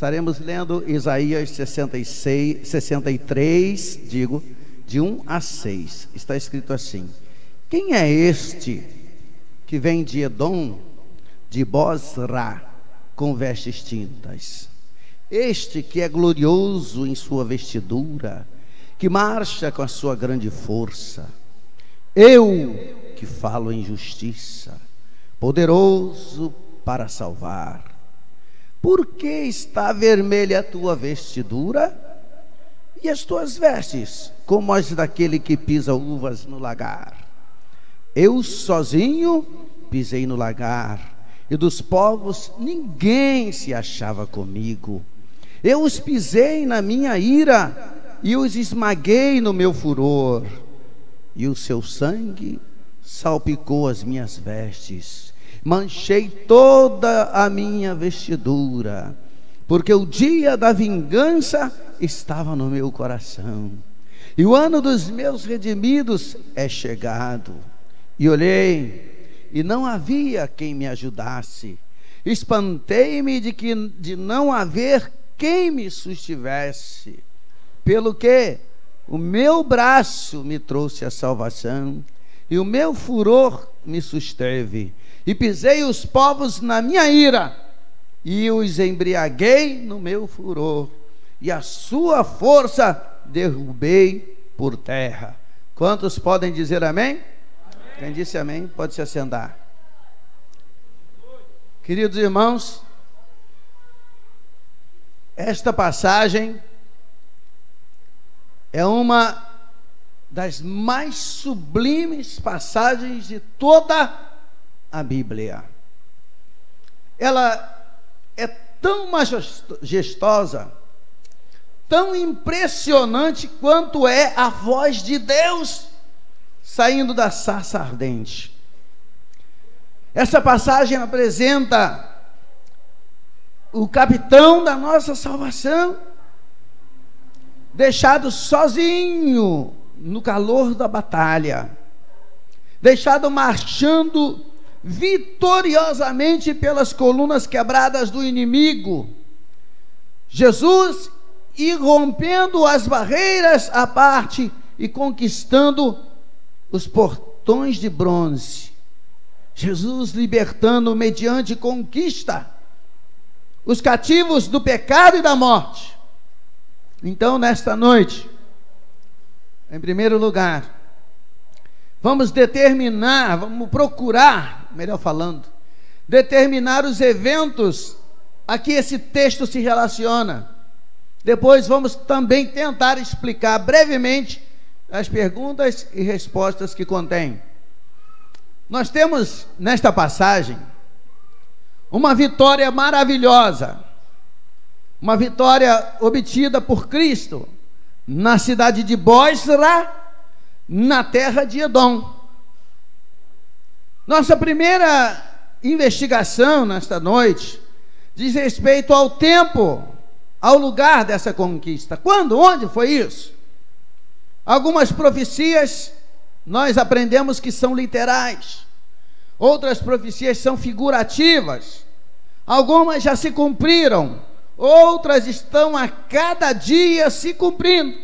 Estaremos lendo Isaías 63, de 1 a 6. Está escrito assim: quem é este que vem de Edom, de Bozrá, com vestes tintas? Este que é glorioso em sua vestidura, que marcha com a sua grande força. Eu que falo em justiça, poderoso para salvar. Por que está vermelha a tua vestidura? E as tuas vestes, como as daquele que pisa uvas no lagar? Eu sozinho pisei no lagar, e dos povos ninguém se achava comigo. Eu os pisei na minha ira, e os esmaguei no meu furor. E o seu sangue salpicou as minhas vestes. Manchei toda a minha vestidura, porque o dia da vingança estava no meu coração, e o ano dos meus redimidos é chegado. E olhei, e não havia quem me ajudasse. Espantei-me de não haver quem me sustivesse. Pelo que o meu braço me trouxe a salvação, e o meu furor me susteve, e pisei os povos na minha ira, e os embriaguei no meu furor, e a sua força derrubei por terra. Quantos podem dizer amém? Amém. Quem disse amém, pode se assentar. Queridos irmãos, esta passagem é uma das mais sublimes passagens de toda a Bíblia. Ela é tão majestosa, tão impressionante quanto é a voz de Deus saindo da sarça ardente. Essa passagem apresenta o capitão da nossa salvação, deixado sozinho no calor da batalha, deixado marchando vitoriosamente pelas colunas quebradas do inimigo. Jesus irrompendo as barreiras à parte e conquistando os portões de bronze. Jesus libertando mediante conquista os cativos do pecado e da morte. Então, nesta noite, em primeiro lugar, vamos procurar, melhor falando, determinar os eventos a que esse texto se relaciona. Depois vamos também tentar explicar brevemente as perguntas e respostas que contém. Nós temos nesta passagem uma vitória maravilhosa, uma vitória obtida por Cristo na cidade de Bosra, na terra de Edom. Nossa primeira investigação nesta noite diz respeito ao tempo, ao lugar dessa conquista. Quando? Onde foi isso? Algumas profecias nós aprendemos que são literais, outras profecias são figurativas, algumas já se cumpriram, outras estão a cada dia se cumprindo.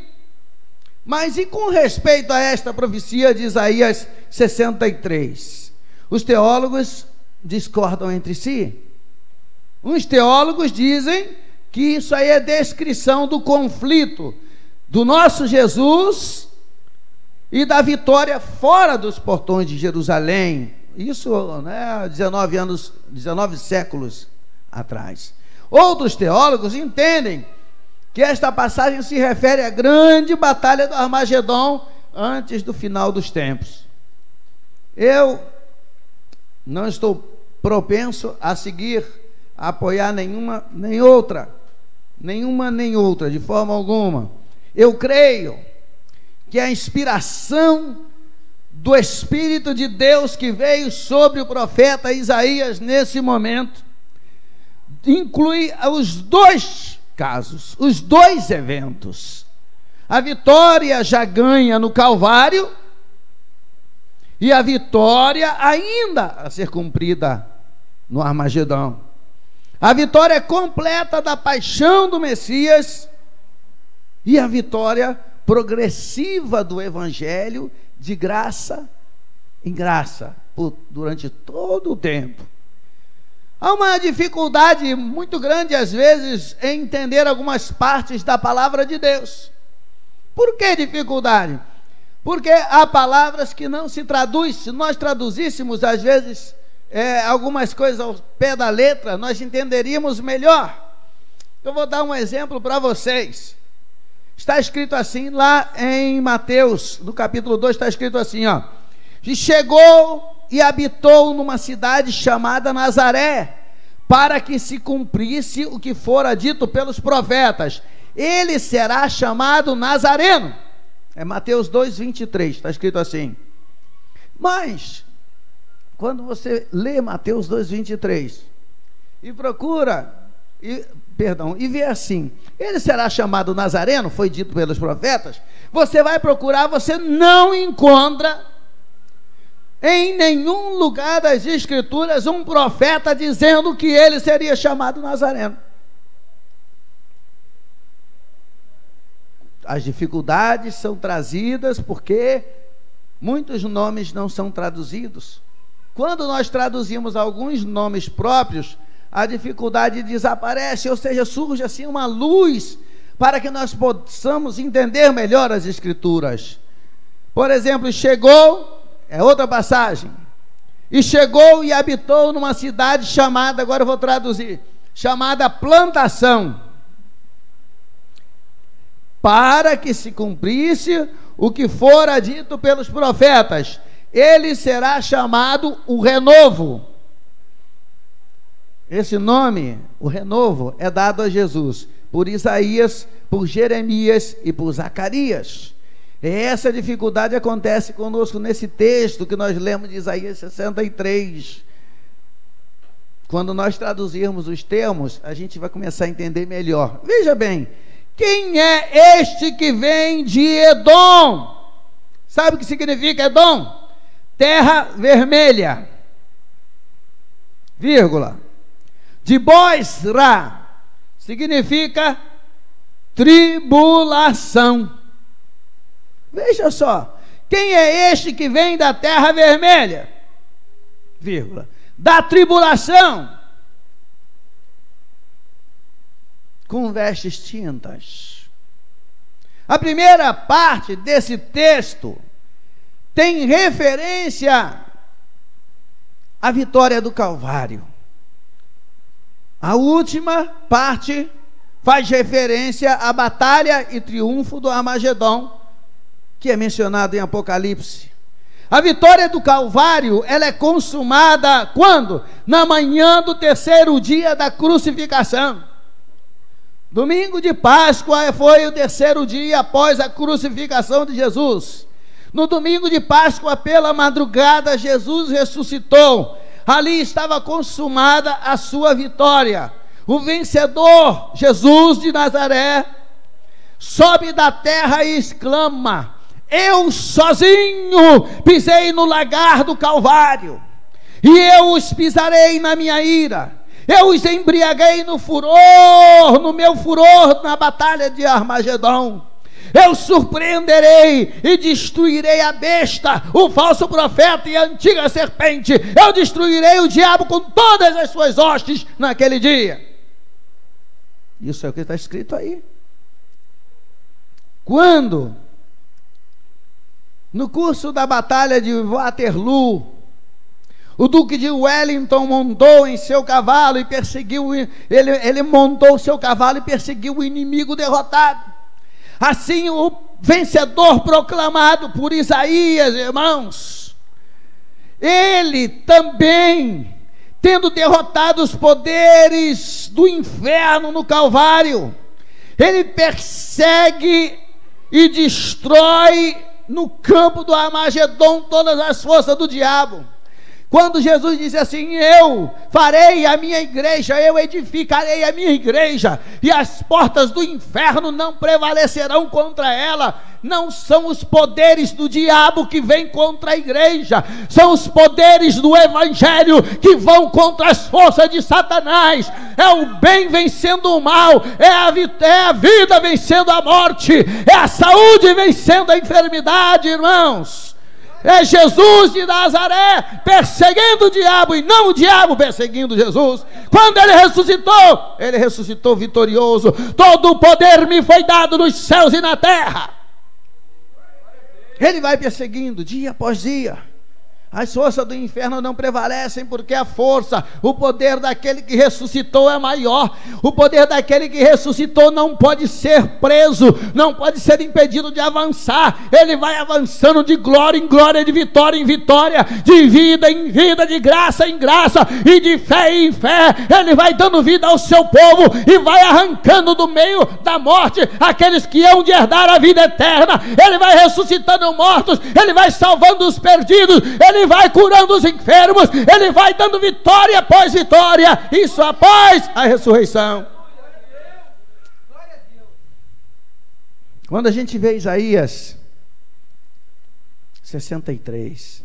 Mas e com respeito a esta profecia de Isaías 63? Os teólogos discordam entre si. Uns teólogos dizem que isso aí é descrição do conflito do nosso Jesus e da vitória fora dos portões de Jerusalém. Isso, 19 séculos atrás. Outros teólogos entendem que esta passagem se refere à grande batalha do Armagedon antes do final dos tempos. Eu não estou propenso a seguir, a apoiar nenhuma nem outra, de forma alguma. Eu creio que a inspiração do Espírito de Deus que veio sobre o profeta Isaías nesse momento inclui os dois casos, os dois eventos. A vitória já ganha no Calvário e a vitória ainda a ser cumprida no Armagedão. A vitória completa da paixão do Messias e a vitória progressiva do Evangelho de graça em graça durante todo o tempo. Há uma dificuldade muito grande às vezes em entender algumas partes da palavra de Deus. Por que dificuldade? Porque há palavras que não se traduzem. Se nós traduzíssemos às vezes algumas coisas ao pé da letra, nós entenderíamos melhor. Eu vou dar um exemplo para vocês. Está escrito assim lá em Mateus, no capítulo 2, está escrito assim, ó: e chegou e habitou numa cidade chamada Nazaré, para que se cumprisse o que fora dito pelos profetas: ele será chamado Nazareno. É Mateus 2, 23, está escrito assim. Mas quando você lê Mateus 2, 23 e procura, e vê assim: ele será chamado Nazareno, foi dito pelos profetas, você vai procurar, você não encontra em nenhum lugar das Escrituras um profeta dizendo que ele seria chamado Nazareno. As dificuldades são trazidas porque muitos nomes não são traduzidos. Quando nós traduzimos alguns nomes próprios, a dificuldade desaparece, ou seja, surge assim uma luz para que nós possamos entender melhor as Escrituras. Por exemplo, chegou, é outra passagem, e chegou e habitou numa cidade chamada, agora eu vou traduzir, chamada Plantação, para que se cumprisse o que fora dito pelos profetas, ele será chamado o Renovo. Esse nome, o Renovo, é dado a Jesus por Isaías, por Jeremias e por Zacarias. Essa dificuldade acontece conosco nesse texto que nós lemos de Isaías 63. Quando nós traduzirmos os termos, a gente vai começar a entender melhor. Veja bem, quem é este que vem de Edom? Sabe o que significa Edom? Terra vermelha, vírgula. De Bozrá, significa tribulação. Veja só, quem é este que vem da terra vermelha, vírgula, da tribulação, com vestes tintas? A primeira parte desse texto tem referência à vitória do Calvário. A última parte faz referência à batalha e triunfo do Armagedon, que é mencionado em Apocalipse. A vitória do Calvário, ela é consumada quando? Na manhã do terceiro dia da crucificação. Domingo de Páscoa foi o terceiro dia após a crucificação de Jesus. No domingo de Páscoa, pela madrugada, Jesus ressuscitou. Ali estava consumada a sua vitória. O vencedor, Jesus de Nazaré, sobe da terra e exclama: eu sozinho pisei no lagar do Calvário, e eu os pisarei na minha ira. Eu os embriaguei no meu furor na batalha de Armagedon. Eu surpreenderei e destruirei a besta, o falso profeta e a antiga serpente. Eu destruirei o diabo com todas as suas hostes naquele dia. Isso é o que está escrito aí. Quando, no curso da batalha de Waterloo, o duque de Wellington montou em seu cavalo e perseguiu, ele montou seu cavalo e perseguiu o inimigo derrotado. Assim, o vencedor proclamado por Isaías, irmãos, ele também, tendo derrotado os poderes do inferno no Calvário, ele persegue e destrói no campo do Armagedon todas as forças do diabo. Quando Jesus disse assim: eu farei a minha igreja, eu edificarei a minha igreja, e as portas do inferno não prevalecerão contra ela. Não são os poderes do diabo que vêm contra a igreja, são os poderes do evangelho que vão contra as forças de Satanás. É o bem vencendo o mal, é a vida vencendo a morte, é a saúde vencendo a enfermidade, irmãos. É Jesus de Nazaré perseguindo o diabo e não o diabo perseguindo Jesus. Quando ele ressuscitou vitorioso. Todo o poder me foi dado nos céus e na terra. Ele vai perseguindo dia após dia. As forças do inferno não prevalecem, porque a força, o poder daquele que ressuscitou é maior. O poder daquele que ressuscitou não pode ser preso, não pode ser impedido de avançar. Ele vai avançando de glória em glória, de vitória em vitória, de vida em vida, de graça em graça e de fé em fé. Ele vai dando vida ao seu povo e vai arrancando do meio da morte aqueles que hão de herdar a vida eterna. Ele vai ressuscitando mortos, ele vai salvando os perdidos, ele vai curando os enfermos, ele vai dando vitória após vitória, isso após a ressurreição. Quando a gente vê Isaías 63,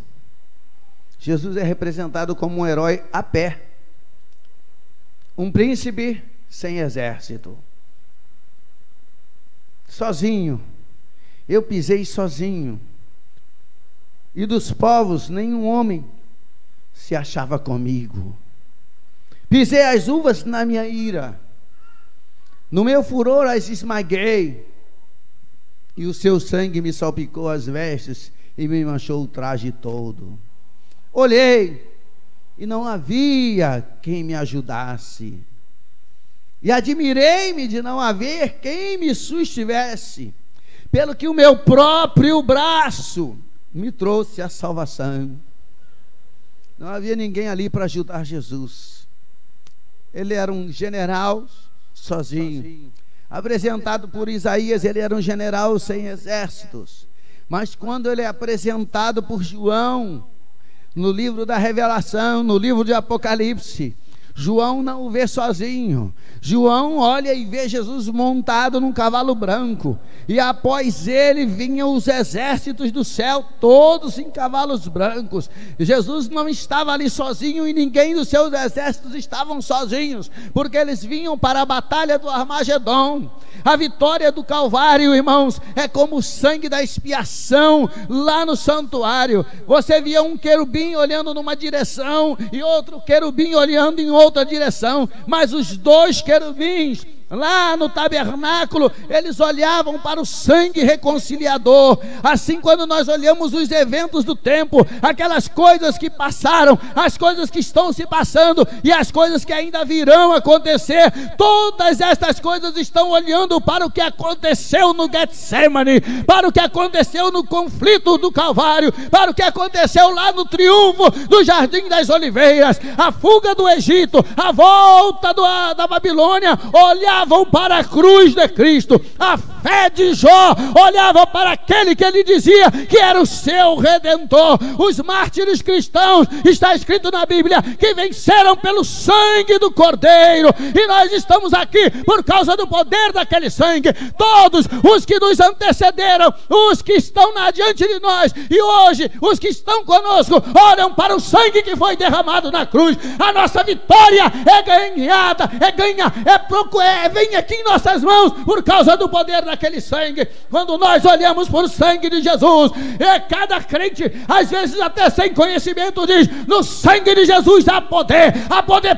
Jesus é representado como um herói a pé, um príncipe sem exército, sozinho. Eu pisei sozinho e dos povos nenhum homem se achava comigo. Pisei as uvas na minha ira, no meu furor as esmaguei, e o seu sangue me salpicou as vestes e me manchou o traje todo. Olhei e não havia quem me ajudasse, e admirei-me de não haver quem me sustivesse, pelo que o meu próprio braço me trouxe a salvação. Não havia ninguém ali para ajudar Jesus. Ele era um general sozinho. Apresentado por Isaías, ele era um general sem exércitos. Mas quando ele é apresentado por João, no livro da Revelação, no livro de Apocalipse, João não o vê sozinho. João olha e vê Jesus montado num cavalo branco, e após ele vinham os exércitos do céu, todos em cavalos brancos. Jesus não estava ali sozinho, e ninguém dos seus exércitos estavam sozinhos, porque eles vinham para a batalha do Armagedon. A vitória do Calvário, irmãos, é como o sangue da expiação lá no santuário. Você via um querubim olhando numa direção e outro querubim olhando em outra direção, mas os dois querubins lá no tabernáculo, eles olhavam para o sangue reconciliador. Assim, quando nós olhamos os eventos do tempo, aquelas coisas que passaram, as coisas que estão se passando e as coisas que ainda virão acontecer, todas estas coisas estão olhando para o que aconteceu no Getsemane, para o que aconteceu no conflito do Calvário, para o que aconteceu lá no triunfo do Jardim das Oliveiras, a fuga do Egito, a volta da Babilônia. Olhavam para a cruz de Cristo. A fé de Jó olhava para aquele que ele dizia que era o seu Redentor. Os mártires cristãos, está escrito na Bíblia, que venceram pelo sangue do Cordeiro, e nós estamos aqui por causa do poder daquele sangue. Todos os que nos antecederam, os que estão diante de nós, e hoje os que estão conosco, olham para o sangue que foi derramado na cruz. A nossa vitória é ganhada, vem aqui em nossas mãos por causa do poder daquele sangue. Quando nós olhamos para o sangue de Jesus, cada crente, às vezes até sem conhecimento, diz: no sangue de Jesus há poder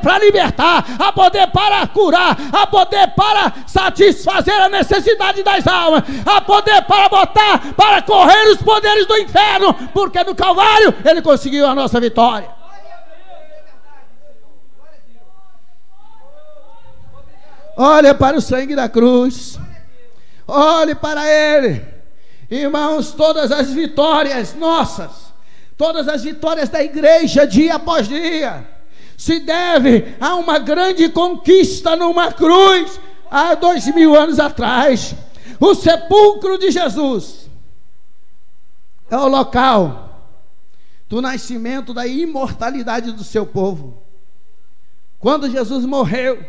para libertar, há poder para curar, há poder para satisfazer a necessidade das almas, há poder para correr os poderes do inferno, porque no Calvário ele conseguiu a nossa vitória. Olha para o sangue da cruz, olhe para ele, irmãos. Todas as vitórias nossas, todas as vitórias da igreja, dia após dia, se deve a uma grande conquista numa cruz há 2000 anos atrás. O sepulcro de Jesus é o local do nascimento da imortalidade do seu povo. Quando Jesus morreu,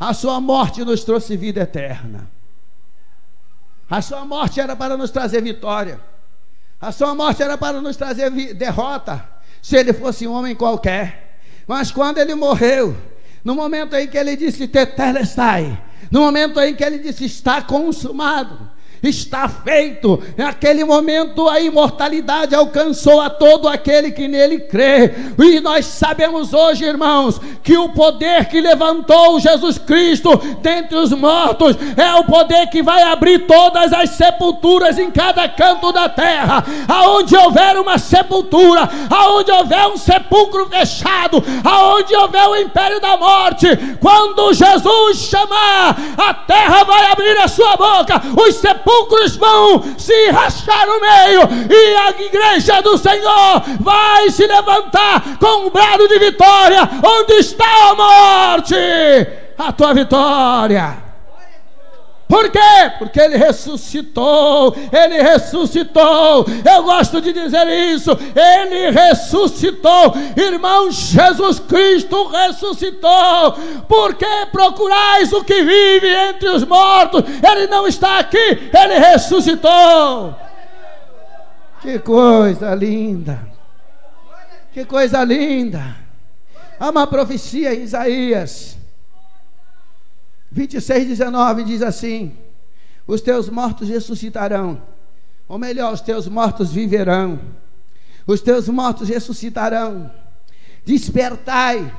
a sua morte nos trouxe vida eterna. A sua morte era para nos trazer vitória. A sua morte era para nos trazer derrota, se ele fosse um homem qualquer. Mas quando ele morreu, no momento em que ele disse tetelestai, no momento em que ele disse está consumado, está feito, naquele momento a imortalidade alcançou a todo aquele que nele crê. E nós sabemos hoje, irmãos, que o poder que levantou Jesus Cristo dentre os mortos é o poder que vai abrir todas as sepulturas em cada canto da terra. Aonde houver uma sepultura, aonde houver um sepulcro fechado, aonde houver o império da morte, quando Jesus chamar, a terra vai abrir a sua boca, os sepulcros vão se rachar no meio, e a igreja do Senhor vai se levantar com um brado de vitória. Onde está a morte? A tua vitória. Por quê? Porque ele ressuscitou. Ele ressuscitou. Eu gosto de dizer isso. Ele ressuscitou. Irmão, Jesus Cristo ressuscitou. Por que procurais o que vive entre os mortos? Ele não está aqui. Ele ressuscitou. Que coisa linda. Que coisa linda. Há uma profecia em Isaías 26:19 diz assim: os teus mortos ressuscitarão, ou melhor, os teus mortos viverão. os teus mortos ressuscitarão. Despertai,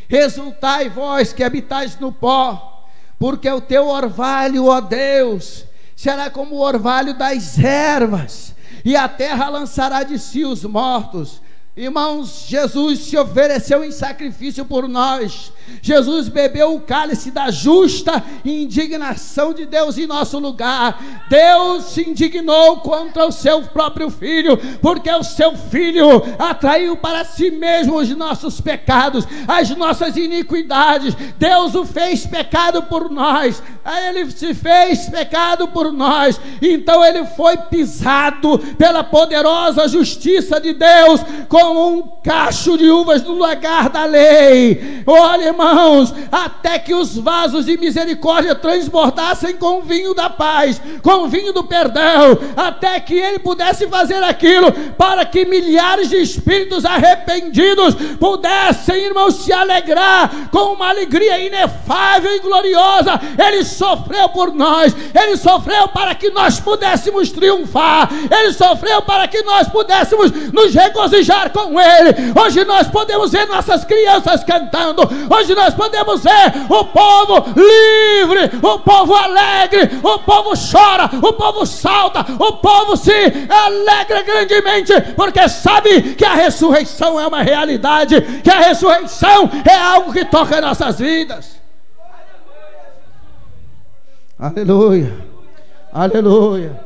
exultai vós que habitais no pó, porque o teu orvalho, ó Deus, será como o orvalho das ervas, e a terra lançará de si os mortos. Irmãos, Jesus se ofereceu em sacrifício por nós. Jesus bebeu o cálice da justa indignação de Deus em nosso lugar. Deus se indignou contra o seu próprio Filho, porque o seu Filho atraiu para si mesmo os nossos pecados, as nossas iniquidades. Deus o fez pecado por nós. Ele se fez pecado por nós. Então ele foi pisado pela poderosa justiça de Deus, como um cacho de uvas no lugar da lei. Olha, irmãos, até que os vasos de misericórdia transbordassem com o vinho da paz, com o vinho do perdão, até que ele pudesse fazer aquilo para que milhares de espíritos arrependidos pudessem, irmãos, se alegrar com uma alegria inefável e gloriosa. Ele sofreu por nós, ele sofreu para que nós pudéssemos triunfar, ele sofreu para que nós pudéssemos nos regozijar com ele. Hoje nós podemos ver nossas crianças cantando, hoje nós podemos ver o povo livre, o povo alegre, o povo chora, o povo salta, o povo se alegra grandemente, porque sabe que a ressurreição é uma realidade, que a ressurreição é algo que toca nossas vidas. Aleluia, aleluia,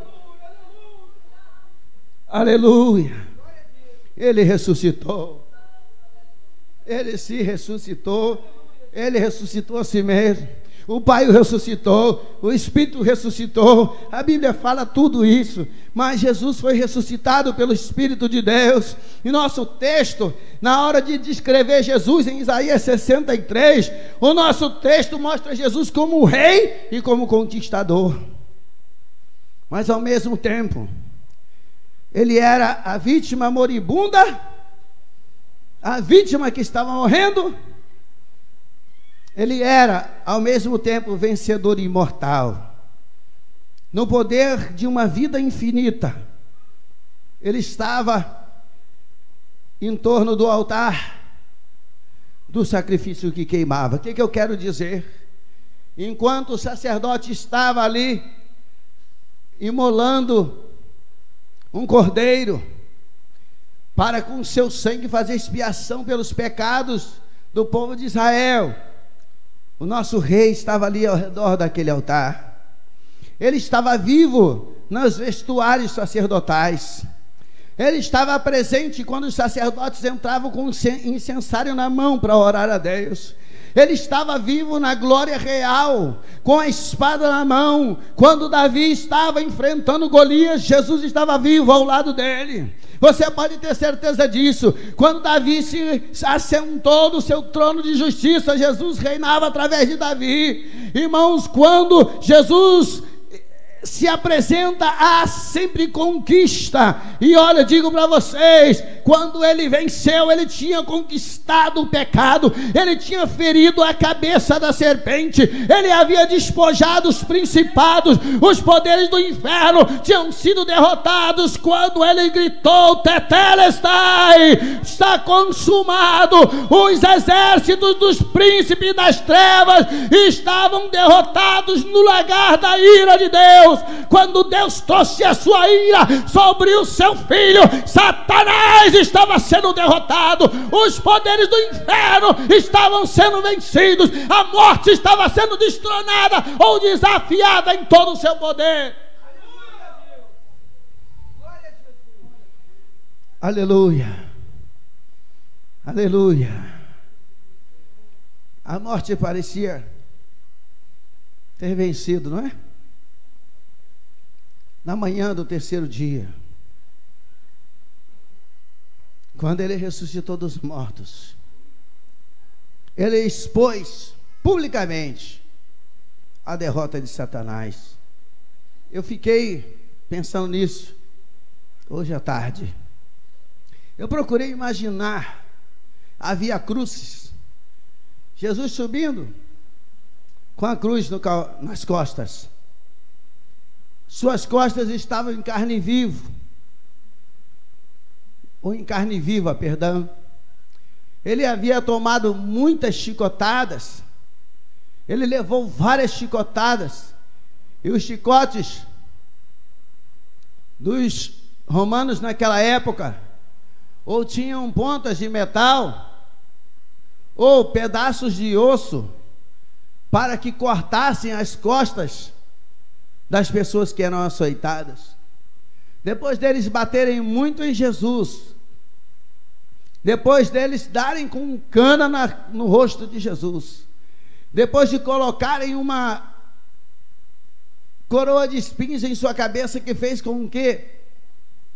aleluia. Ele ressuscitou, ele se ressuscitou, ele ressuscitou a si mesmo, o Pai o ressuscitou, o Espírito ressuscitou. A Bíblia fala tudo isso, mas Jesus foi ressuscitado pelo Espírito de Deus. E nosso texto, na hora de descrever Jesus em Isaías 63, o nosso texto mostra Jesus como rei e como conquistador, mas ao mesmo tempo ele era a vítima moribunda, a vítima que estava morrendo. Ele era ao mesmo tempo vencedor imortal, no poder de uma vida infinita. Ele estava em torno do altar do sacrifício que queimava. O que eu quero dizer? Enquanto o sacerdote estava ali imolando um cordeiro para com seu sangue fazer expiação pelos pecados do povo de Israel, o nosso rei estava ali ao redor daquele altar. Ele estava vivo nos vestuários sacerdotais. Ele estava presente quando os sacerdotes entravam com incensário na mão para orar a Deus. Ele estava vivo na glória real, com a espada na mão. Quando Davi estava enfrentando Golias, Jesus estava vivo ao lado dele. Você pode ter certeza disso. Quando Davi se assentou no seu trono de justiça, Jesus reinava através de Davi. Irmãos, quando Jesus se apresenta, há sempre conquista. E olha, digo para vocês, quando ele venceu, ele tinha conquistado o pecado, ele tinha ferido a cabeça da serpente, ele havia despojado os principados, os poderes do inferno tinham sido derrotados. Quando ele gritou Tetelestai, está consumado, os exércitos dos príncipes das trevas estavam derrotados no lagar da ira de Deus. Quando Deus trouxe a sua ira sobre o seu filho, Satanás estava sendo derrotado, os poderes do inferno estavam sendo vencidos, a morte estava sendo destronada ou desafiada em todo o seu poder. Aleluia, aleluia. A morte parecia ter vencido, não é? Na manhã do terceiro dia, quando ele ressuscitou dos mortos, ele expôs publicamente a derrota de Satanás. Eu fiquei pensando nisso hoje à tarde. Eu procurei imaginar a Via Crucis, Jesus subindo com a cruz nas costas. Suas costas estavam em carne viva. ou em carne viva, perdão. Ele havia tomado muitas chicotadas, ele levou várias chicotadas, e os chicotes dos romanos naquela época, ou tinham pontas de metal, ou pedaços de osso, para que cortassem as costas das pessoas que eram açoitadas. Depois deles baterem muito em Jesus, depois deles darem com cana no rosto de Jesus, depois de colocarem uma coroa de espinhos em sua cabeça, que fez com que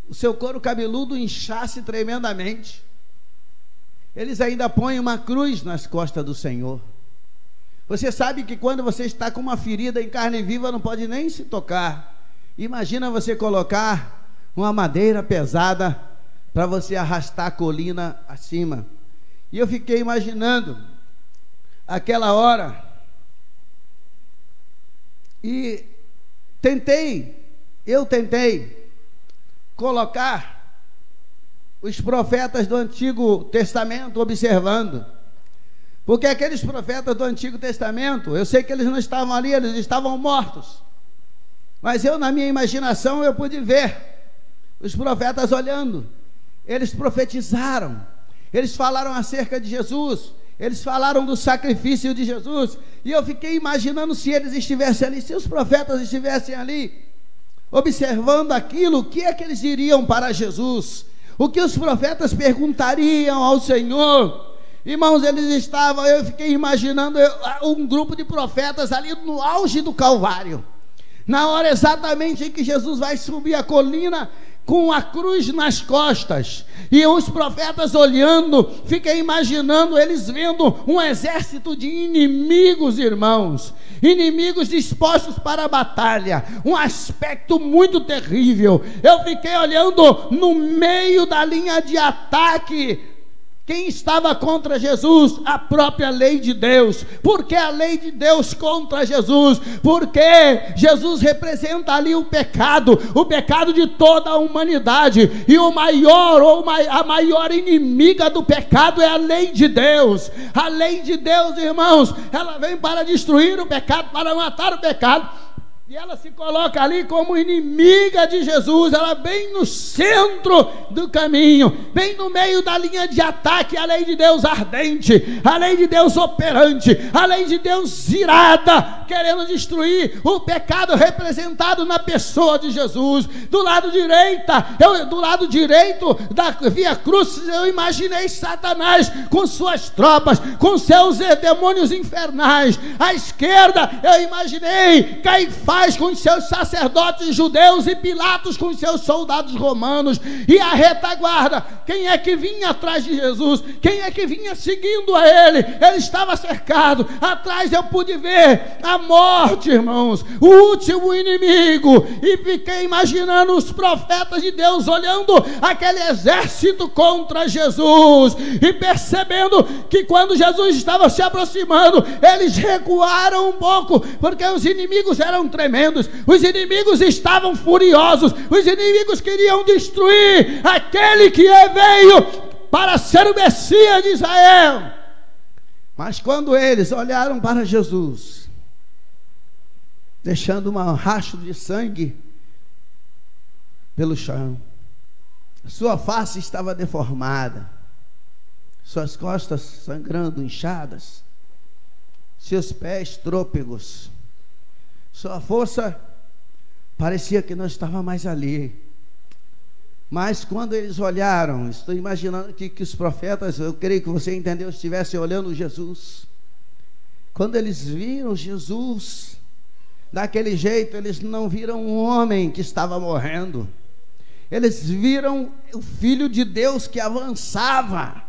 o seu couro cabeludo inchasse tremendamente, eles ainda põem uma cruz nas costas do Senhor. Você sabe que quando você está com uma ferida em carne viva, não pode nem se tocar. Imagina você colocar uma madeira pesada para você arrastar a colina acima. E eu fiquei imaginando aquela hora, e eu tentei colocar os profetas do Antigo Testamento observando, porque aqueles profetas do Antigo Testamento, eu sei que eles não estavam ali, eles estavam mortos, mas eu, na minha imaginação, eu pude ver os profetas olhando. Eles profetizaram, eles falaram acerca de Jesus, eles falaram do sacrifício de Jesus, e eu fiquei imaginando se eles estivessem ali, se os profetas estivessem ali, observando aquilo, o que é que eles diriam para Jesus, o que os profetas perguntariam ao Senhor. Irmãos, eles estavam, eu fiquei imaginando um grupo de profetas ali no auge do Calvário, na hora exatamente em que Jesus vai subir a colina com a cruz nas costas, e os profetas olhando, fiquei imaginando eles vendo um exército de inimigos, irmãos, inimigos dispostos para a batalha, um aspecto muito terrível. Eu fiquei olhando no meio da linha de ataque. Quem estava contra Jesus? A própria lei de Deus. Por que a lei de Deus contra Jesus? Porque Jesus representa ali o pecado de toda a humanidade, e a maior inimiga do pecado é a lei de Deus. A lei de Deus, irmãos, ela vem para destruir o pecado, para matar o pecado, e ela se coloca ali como inimiga de Jesus. Ela bem no centro do caminho, bem no meio da linha de ataque, a lei de Deus ardente, a lei de Deus operante, a lei de Deus irada, querendo destruir o pecado representado na pessoa de Jesus. Do lado direito da Via Crucis, eu imaginei Satanás com suas tropas, com seus demônios infernais. À esquerda, eu imaginei Caifás com os seus sacerdotes judeus, e Pilatos com os seus soldados romanos. E a retaguarda, quem é que vinha atrás de Jesus? Quem é que vinha seguindo a ele? Ele estava cercado. Atrás eu pude ver a morte, irmãos, o último inimigo, e fiquei imaginando os profetas de Deus olhando aquele exército contra Jesus, e percebendo que quando Jesus estava se aproximando, eles recuaram um pouco, porque os inimigos eram tremendos, os inimigos estavam furiosos, os inimigos queriam destruir aquele que veio para ser o Messias de Israel. Mas quando eles olharam para Jesus, deixando um rastro de sangue pelo chão, sua face estava deformada, suas costas sangrando, inchadas, seus pés trôpegos, sua força parecia que não estava mais ali. Mas quando eles olharam, estou imaginando que os profetas, eu creio que você entendeu, estivessem olhando Jesus. Quando eles viram Jesus daquele jeito, eles não viram um homem que estava morrendo, eles viram o Filho de Deus que avançava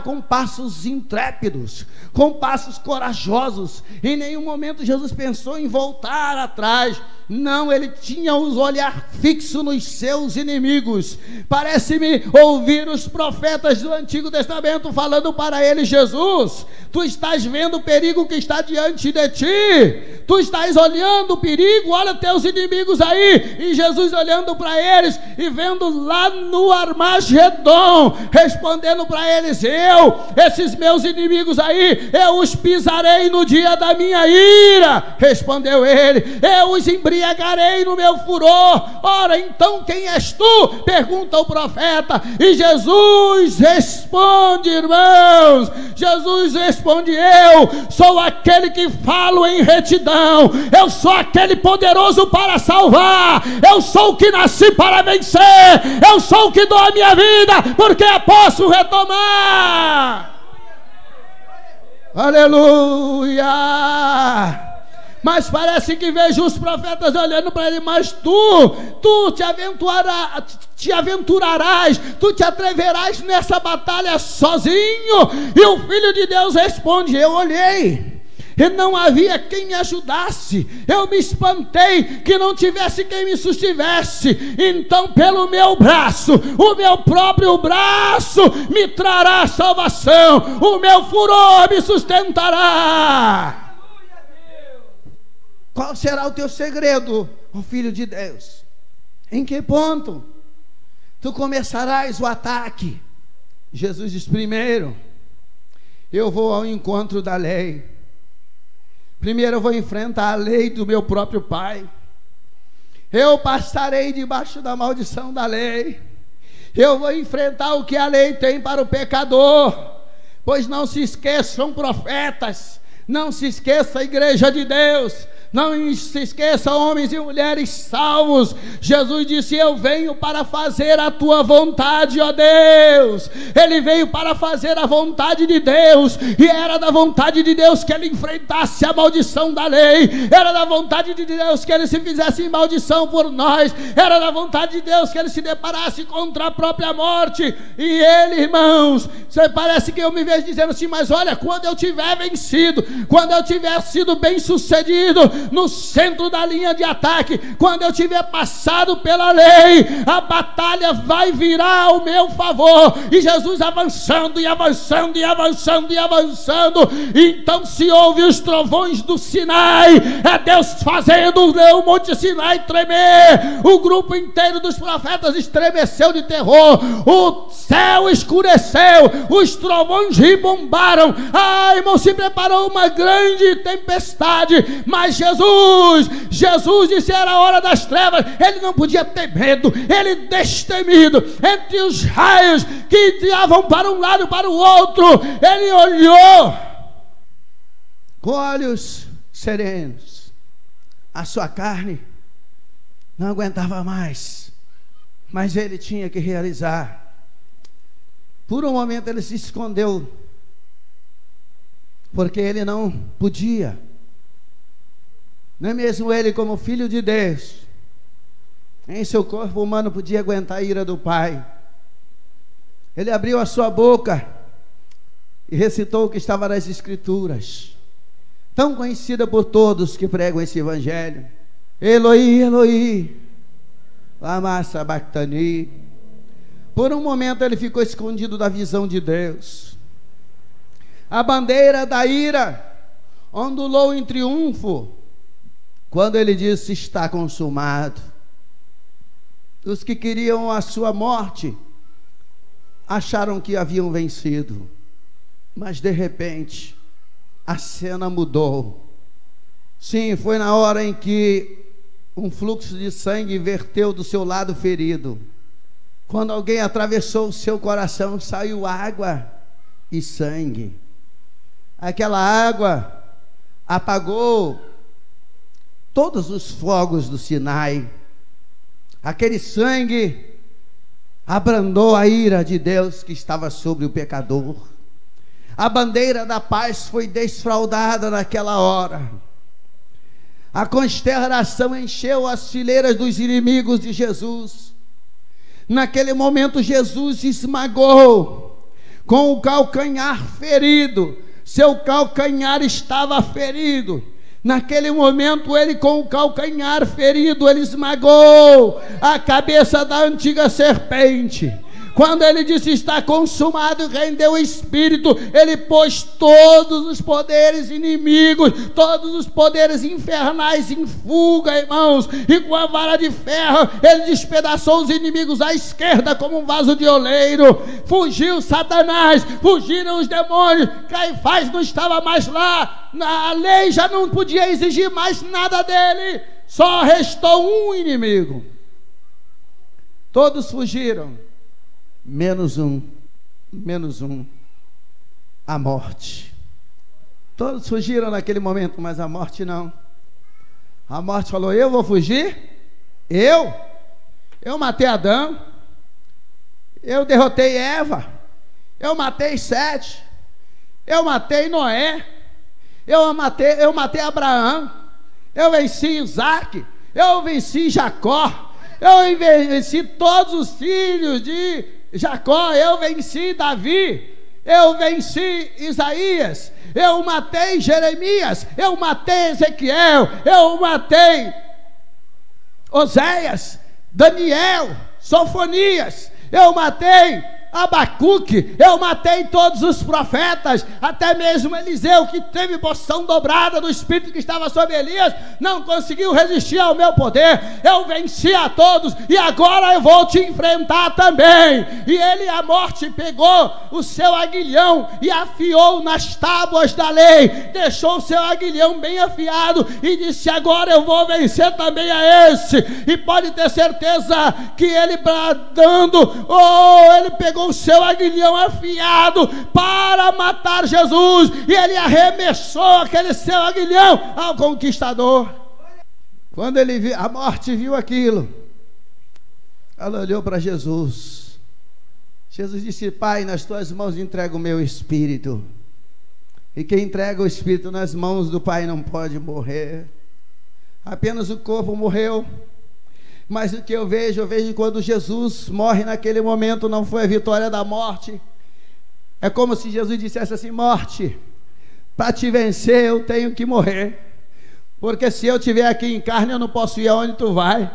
com passos intrépidos, com passos corajosos. Em nenhum momento Jesus pensou em voltar atrás. Não, ele tinha os olhar fixo nos seus inimigos. Parece-me ouvir os profetas do Antigo Testamento falando para ele: Jesus, tu estás vendo o perigo que está diante de ti, Tu estás olhando o perigo, olha teus inimigos aí. E Jesus olhando para eles e vendo lá no Armagedon, respondendo para eles: esses meus inimigos aí, eu os pisarei no dia da minha ira. Respondeu ele: eu os embriagarei no meu furor. Ora, então quem és tu? Pergunta o profeta. E Jesus responde, irmãos, Jesus responde: eu sou aquele que falo em retidão, eu sou aquele poderoso para salvar, eu sou o que nasci para vencer, eu sou o que dou a minha vida, porque eu posso retomar. Aleluia! Mas parece que vejo os profetas olhando para ele: mas tu te aventurarás, tu te atreverás nessa batalha sozinho? E o Filho de Deus responde: eu olhei e não havia quem me ajudasse, eu me espantei que não tivesse quem me sustivesse. Então pelo meu braço, o meu próprio braço me trará salvação, o meu furor me sustentará. Qual será o teu segredo, ó Filho de Deus? Em que ponto tu começarás o ataque? Jesus diz: primeiro, eu vou ao encontro da lei. Primeiro eu vou enfrentar a lei do meu próprio pai. Eu passarei debaixo da maldição da lei. Eu vou enfrentar o que a lei tem para o pecador. Pois não se esqueçam, profetas, não se esqueça, igreja de Deus, não se esqueça, homens e mulheres salvos. Jesus disse: eu venho para fazer a tua vontade, ó Deus. Ele veio para fazer a vontade de Deus, e era da vontade de Deus que ele enfrentasse a maldição da lei, era da vontade de Deus que ele se fizesse maldição por nós, era da vontade de Deus que ele se deparasse contra a própria morte. E ele, irmãos, você parece que eu me vejo dizendo assim: mas olha, quando eu tiver vencido, quando eu tiver sido bem sucedido no centro da linha de ataque, quando eu tiver passado pela lei, a batalha vai virar ao meu favor. E Jesus avançando e avançando e avançando e avançando, então se ouve os trovões do Sinai, é Deus fazendo o monte Sinai tremer. O grupo inteiro dos profetas estremeceu de terror, o céu escureceu, os trovões ribombaram. Irmão, se preparou uma grande tempestade. Mas Jesus disse: era a hora das trevas. Ele não podia ter medo, ele destemido entre os raios que guiavam para um lado e para o outro, ele olhou com olhos serenos. A sua carne não aguentava mais, mas ele tinha que realizar. Por um momento ele se escondeu, porque ele não podia, não é mesmo ele, como Filho de Deus, em seu corpo humano, podia aguentar a ira do Pai. Ele abriu a sua boca e recitou o que estava nas Escrituras, tão conhecida por todos que pregam esse Evangelho: Eloi, Eloi, lama sabachthani. Por um momento ele ficou escondido da visão de Deus. A bandeira da ira ondulou em triunfo quando ele disse: está consumado. Os que queriam a sua morte acharam que haviam vencido, mas de repente a cena mudou. Sim, foi na hora em que um fluxo de sangue verteu do seu lado ferido. Quando alguém atravessou o seu coração, saiu água e sangue. Aquela água apagou todos os fogos do Sinai. Aquele sangue abrandou a ira de Deus que estava sobre o pecador. A bandeira da paz foi desfraldada naquela hora. A consternação encheu as fileiras dos inimigos de Jesus. Naquele momento Jesus esmagou com o calcanhar ferido. Seu calcanhar estava ferido. Naquele momento ele, com o calcanhar ferido, ele esmagou a cabeça da antiga serpente. Quando ele disse está consumado, rendeu o espírito, ele pôs todos os poderes inimigos, todos os poderes infernais em fuga, irmãos, e com a vara de ferro ele despedaçou os inimigos à esquerda como um vaso de oleiro. Fugiu Satanás, fugiram os demônios. Caifás não estava mais lá, a lei já não podia exigir mais nada dele, só restou um inimigo. Todos fugiram, menos um, a morte. Todos fugiram naquele momento, mas a morte não. A morte falou: eu vou fugir? Eu matei Adão, eu derrotei Eva, eu matei Sete, eu matei Noé, eu matei Abraão, eu venci Isaac, eu venci Jacó, eu venci todos os filhos de Jacó, eu venci Davi, eu venci Isaías, eu matei Jeremias, eu matei Ezequiel, eu matei Oséias, Daniel, Sofonias, eu matei Abacuque, eu matei todos os profetas, até mesmo Eliseu, que teve porção dobrada do Espírito que estava sobre Elias, não conseguiu resistir ao meu poder. Eu venci a todos, e agora eu vou te enfrentar também. E ele, a morte, pegou o seu aguilhão e afiou nas tábuas da lei, deixou o seu aguilhão bem afiado e disse: agora eu vou vencer também a esse. E pode ter certeza que ele bradando, ele pegou o seu aguilhão afiado para matar Jesus, e ele arremessou aquele seu aguilhão ao conquistador. Quando ele viu, a morte viu aquilo, ela olhou para Jesus. Jesus disse: Pai, nas tuas mãos entrego o meu espírito. E quem entrega o espírito nas mãos do Pai não pode morrer. Apenas o corpo morreu. Mas o que eu vejo quando Jesus morre naquele momento, não foi a vitória da morte. É como se Jesus dissesse assim: morte, para te vencer eu tenho que morrer, porque se eu estiver aqui em carne eu não posso ir aonde tu vai.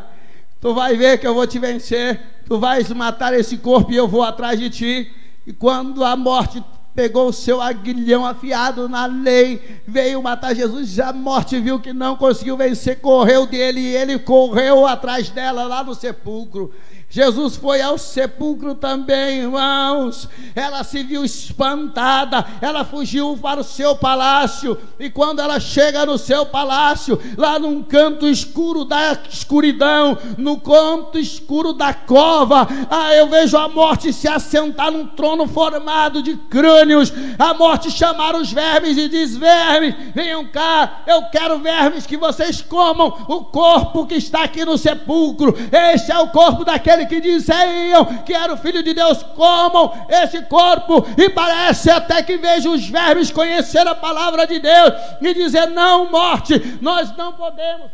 Tu vai ver que eu vou te vencer, tu vais matar esse corpo e eu vou atrás de ti. E quando a morte pegou o seu aguilhão afiado na lei, veio matar Jesus, a morte viu que não conseguiu vencer, correu dele, e ele correu atrás dela lá no sepulcro. Jesus foi ao sepulcro também, irmãos. Ela se viu espantada, ela fugiu para o seu palácio, e quando ela chega no seu palácio, lá num canto escuro da escuridão, no canto escuro da cova, eu vejo a morte se assentar num trono formado de crânios. A morte chamar os vermes e diz: vermes, venham cá, eu quero vermes que vocês comam o corpo que está aqui no sepulcro. Este é o corpo daquele que diziam que era o Filho de Deus. Comam esse corpo. E parece até que vejo os vermes conhecer a palavra de Deus e dizer: não, morte, nós não podemos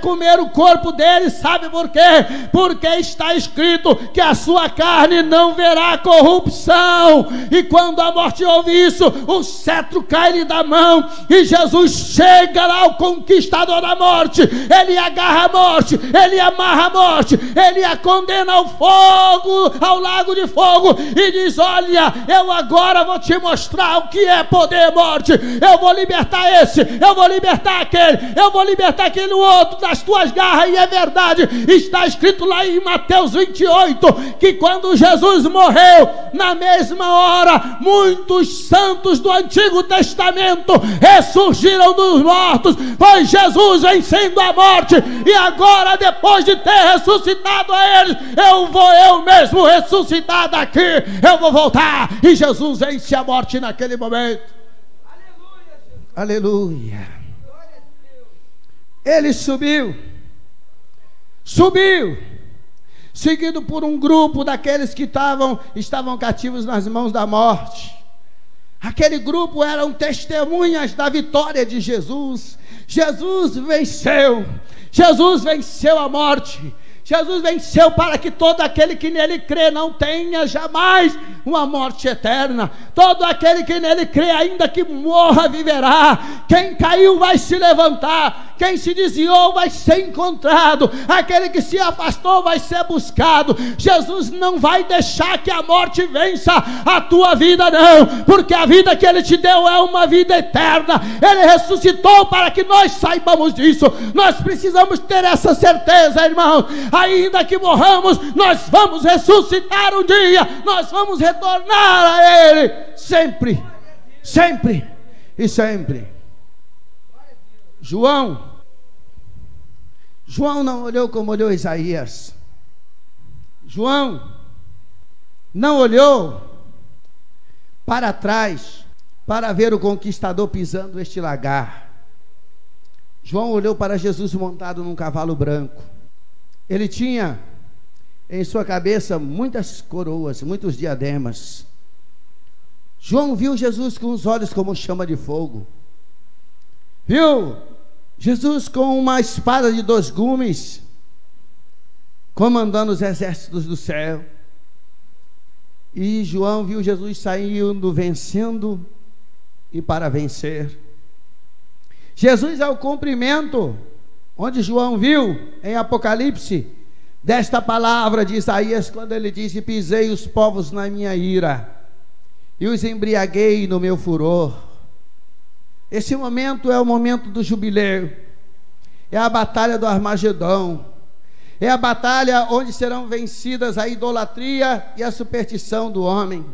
comer o corpo dele. Sabe por quê? Porque está escrito que a sua carne não verá corrupção. E quando a morte ouve isso, o cetro cai-lhe da mão, e Jesus chega lá, o conquistador da morte. Ele agarra a morte, ele amarra a morte, ele a condena ao fogo, ao lago de fogo, e diz: olha, eu agora vou te mostrar o que é poder, morte. Eu vou libertar esse, eu vou libertar aquele, eu vou libertar aquele outro das tuas garras. E é verdade, está escrito lá em Mateus 28 que quando Jesus morreu, na mesma hora muitos santos do Antigo Testamento ressurgiram dos mortos. Foi Jesus vencendo a morte, e agora, depois de ter ressuscitado a eles, eu mesmo ressuscitar daqui, eu vou voltar. E Jesus vence a morte naquele momento. Aleluia, aleluia. Ele subiu, seguido por um grupo daqueles que estavam cativos nas mãos da morte. Aquele grupo eram testemunhas da vitória de Jesus. Jesus venceu a morte, Jesus venceu para que todo aquele que nele crê não tenha jamais uma morte eterna. Todo aquele que nele crê, ainda que morra, viverá. Quem caiu vai se levantar. Quem se desviou vai ser encontrado. Aquele que se afastou vai ser buscado. Jesus não vai deixar que a morte vença a tua vida, não. Porque a vida que Ele te deu é uma vida eterna. Ele ressuscitou para que nós saibamos disso. Nós precisamos ter essa certeza, irmão. Ainda que morramos, nós vamos ressuscitar um dia. Nós vamos retornar a Ele. Sempre, sempre e sempre. João não olhou como olhou Isaías. João não olhou para trás para ver o conquistador pisando este lagar. João olhou para Jesus montado num cavalo branco. Ele tinha em sua cabeça muitas coroas, muitos diademas. João viu Jesus com os olhos como chama de fogo. Viu Jesus com uma espada de 2 gumes, comandando os exércitos do céu. E João viu Jesus saindo, vencendo e para vencer. Jesus é o cumprimento, onde João viu em Apocalipse, desta palavra de Isaías, quando ele disse: pisei os povos na minha ira e os embriaguei no meu furor. Esse momento é o momento do jubileu, é a batalha do Armagedão, é a batalha onde serão vencidas a idolatria e a superstição do homem,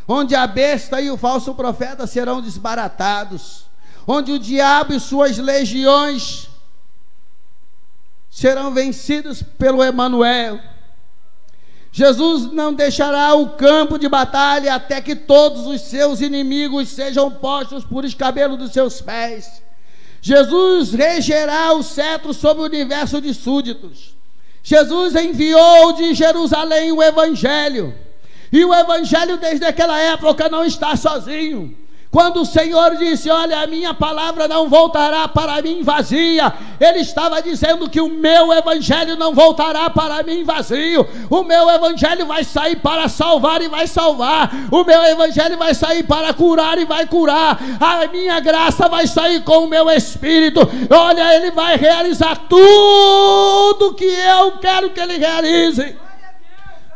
onde a besta e o falso profeta serão desbaratados, onde o diabo e suas legiões serão vencidos pelo Emanuel. Jesus não deixará o campo de batalha até que todos os seus inimigos sejam postos por escabelo dos seus pés. Jesus regerá o cetro sobre o universo de súditos. Jesus enviou de Jerusalém o Evangelho, e o Evangelho desde aquela época não está sozinho. Quando o Senhor disse: olha, a minha palavra não voltará para mim vazia, Ele estava dizendo que o meu Evangelho não voltará para mim vazio. O meu Evangelho vai sair para salvar e vai salvar. O meu Evangelho vai sair para curar e vai curar. A minha graça vai sair com o meu Espírito. Olha, Ele vai realizar tudo que eu quero que Ele realize.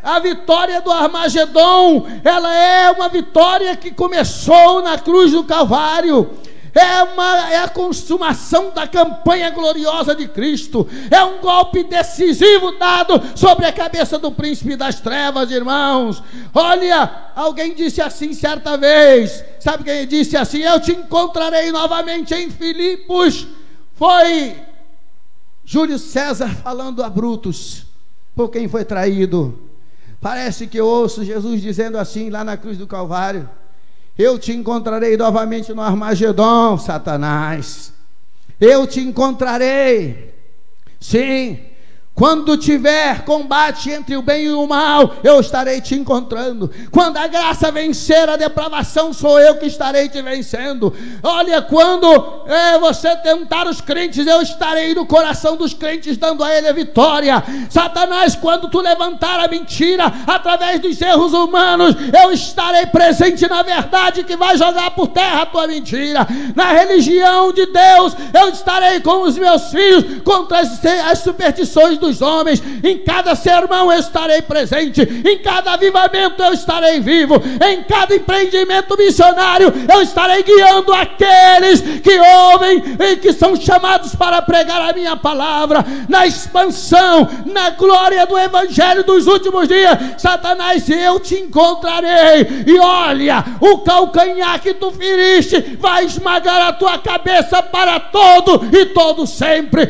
A vitória do Armagedon, ela é uma vitória que começou na cruz do Calvário. É a consumação da campanha gloriosa de Cristo. É um golpe decisivo dado sobre a cabeça do príncipe das trevas, irmãos. Olha, alguém disse assim certa vez. Sabe quem disse assim? Eu te encontrarei novamente em Filipos. Foi Júlio César falando a Brutus, por quem foi traído. Parece que eu ouço Jesus dizendo assim lá na cruz do Calvário: eu te encontrarei novamente no Armagedon, Satanás. Eu te encontrarei. Sim, quando tiver combate entre o bem e o mal, eu estarei te encontrando. Quando a graça vencer a depravação, sou eu que estarei te vencendo. Olha, quando você tentar os crentes, eu estarei no coração dos crentes, dando a ele a vitória. Satanás, quando tu levantar a mentira através dos erros humanos, eu estarei presente na verdade que vai jogar por terra a tua mentira. Na religião de Deus, eu estarei com os meus filhos contra as superstições dos homens. Em cada sermão eu estarei presente, em cada avivamento eu estarei vivo, em cada empreendimento missionário eu estarei guiando aqueles que ouvem e que são chamados para pregar a minha palavra. Na expansão, na glória do Evangelho dos últimos dias, Satanás, eu te encontrarei, e olha, o calcanhar que tu feriste vai esmagar a tua cabeça para todo e todo sempre.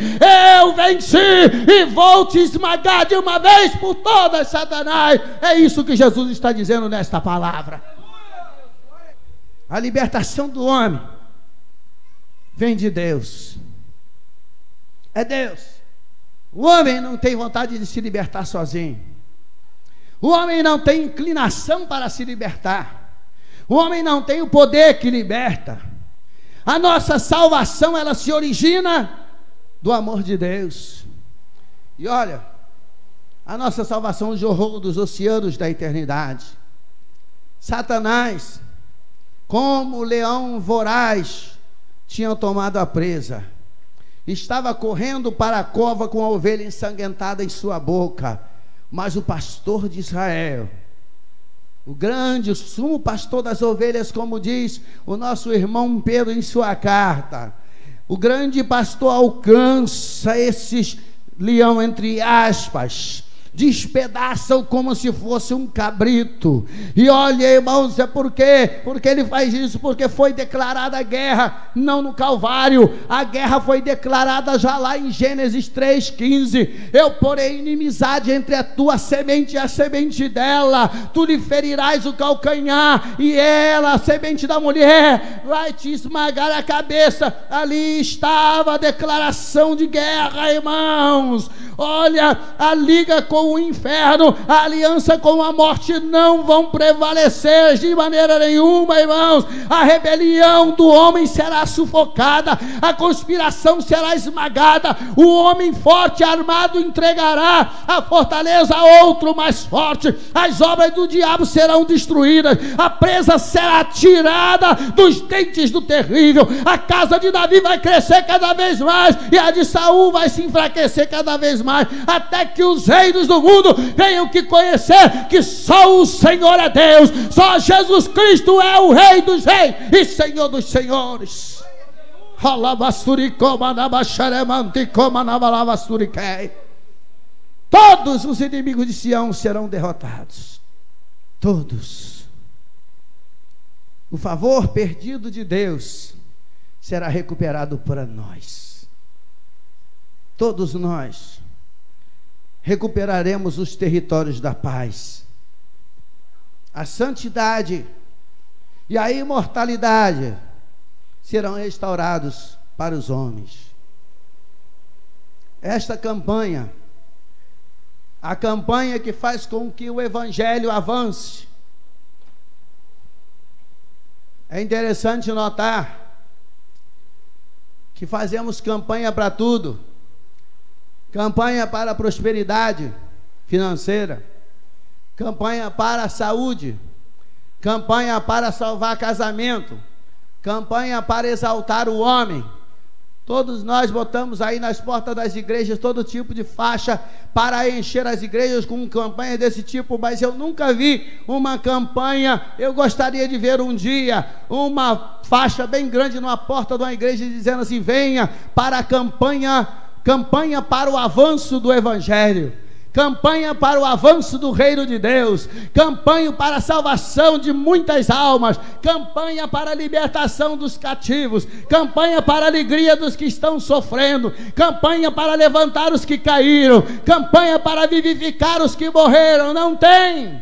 Eu venci e vou te esmagar de uma vez por todas, Satanás. É isso que Jesus está dizendo nesta palavra. A libertação do homem vem de Deus. É Deus. O homem não tem vontade de se libertar sozinho. O homem não tem inclinação para se libertar. O homem não tem o poder que liberta. A nossa salvação, ela se origina do amor de Deus. E olha, A nossa salvação jorrou dos oceanos da eternidade. Satanás, como leão voraz, tinha tomado a presa. Estava correndo para a cova com a ovelha ensanguentada em sua boca. Mas o pastor de Israel, o grande, o sumo pastor das ovelhas, como diz o nosso irmão Pedro em sua carta, o grande pastor alcança esses leão, entre aspas, despedaçam como se fosse um cabrito. E olha, irmãos, é porque ele faz isso, porque foi declarada a guerra, não no Calvário, a guerra foi declarada já lá em Gênesis 3,15. Eu porei inimizade entre a tua semente e a semente dela, tu lhe ferirás o calcanhar, e ela, a semente da mulher, vai te esmagar a cabeça. Ali estava a declaração de guerra, irmãos. Olha, a liga com o inferno, a aliança com a morte não vão prevalecer de maneira nenhuma, irmãos. A rebelião do homem será sufocada, a conspiração será esmagada, o homem forte armado entregará a fortaleza a outro mais forte, as obras do diabo serão destruídas, a presa será tirada dos dentes do terrível, a casa de Davi vai crescer cada vez mais, e a de Saul vai se enfraquecer cada vez mais, até que os reinos do mundo venham que conhecer que só o Senhor é Deus, só Jesus Cristo é o Rei dos reis e Senhor dos senhores. Todos os inimigos de Sião serão derrotados, todos. O favor perdido de Deus será recuperado para nós. Todos nós recuperaremos os territórios da paz, a santidade e a imortalidade serão restaurados para os homens. Esta campanha, a campanha que faz com que o evangelho avance. É interessante notar que fazemos campanha para tudo. Campanha para a prosperidade financeira, campanha para a saúde, campanha para salvar casamento, campanha para exaltar o homem. Todos nós botamos aí nas portas das igrejas todo tipo de faixa para encher as igrejas com campanha desse tipo, mas eu nunca vi uma campanha. Eu gostaria de ver um dia uma faixa bem grande numa porta de uma igreja dizendo assim: venha para a campanha para o avanço do evangelho, campanha para o avanço do reino de Deus, campanha para a salvação de muitas almas, campanha para a libertação dos cativos, campanha para a alegria dos que estão sofrendo, campanha para levantar os que caíram, campanha para vivificar os que morreram. Não tem.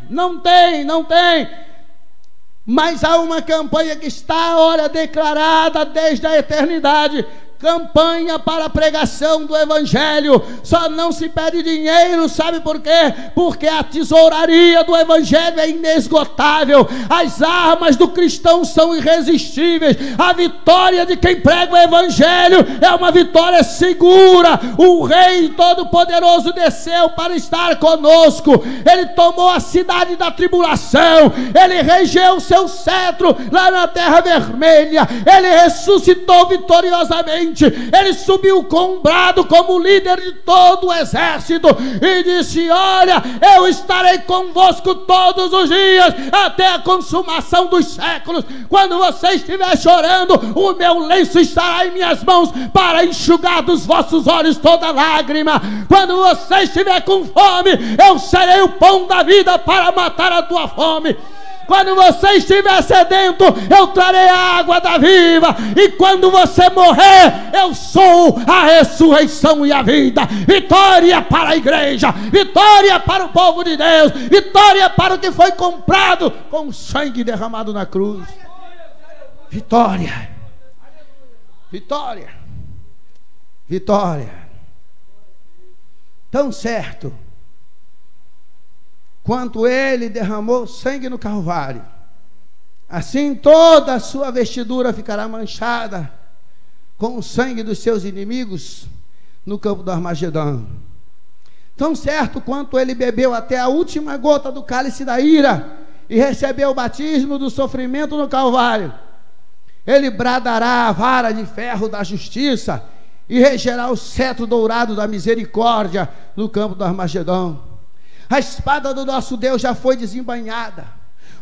Mas há uma campanha que está, olha, declarada desde a eternidade. Campanha para a pregação do evangelho. Só não se pede dinheiro, sabe por quê? Porque a tesouraria do evangelho é inesgotável, as armas do cristão são irresistíveis, a vitória de quem prega o evangelho é uma vitória segura. O Rei Todo-Poderoso desceu para estar conosco, ele tomou a cidade da tribulação, ele regeu o seu cetro lá na terra vermelha, ele ressuscitou vitoriosamente, ele subiu com um brado como líder de todo o exército e disse: olha, eu estarei convosco todos os dias até a consumação dos séculos. Quando você estiver chorando, o meu lenço estará em minhas mãos para enxugar dos vossos olhos toda lágrima. Quando você estiver com fome, eu serei o pão da vida para matar a tua fome. Quando você estiver sedento, eu trarei a água da viva. E quando você morrer, eu sou a ressurreição e a vida. Vitória para a igreja, vitória para o povo de Deus, vitória para o que foi comprado com o sangue derramado na cruz. Vitória, vitória, vitória. Tão certo quanto ele derramou sangue no Calvário, assim toda a sua vestidura ficará manchada com o sangue dos seus inimigos no campo do Armagedão. Tão certo quanto ele bebeu até a última gota do cálice da ira e recebeu o batismo do sofrimento no Calvário, ele bradará a vara de ferro da justiça e regerá o cetro dourado da misericórdia no campo do Armagedão. A espada do nosso Deus já foi desembainhada,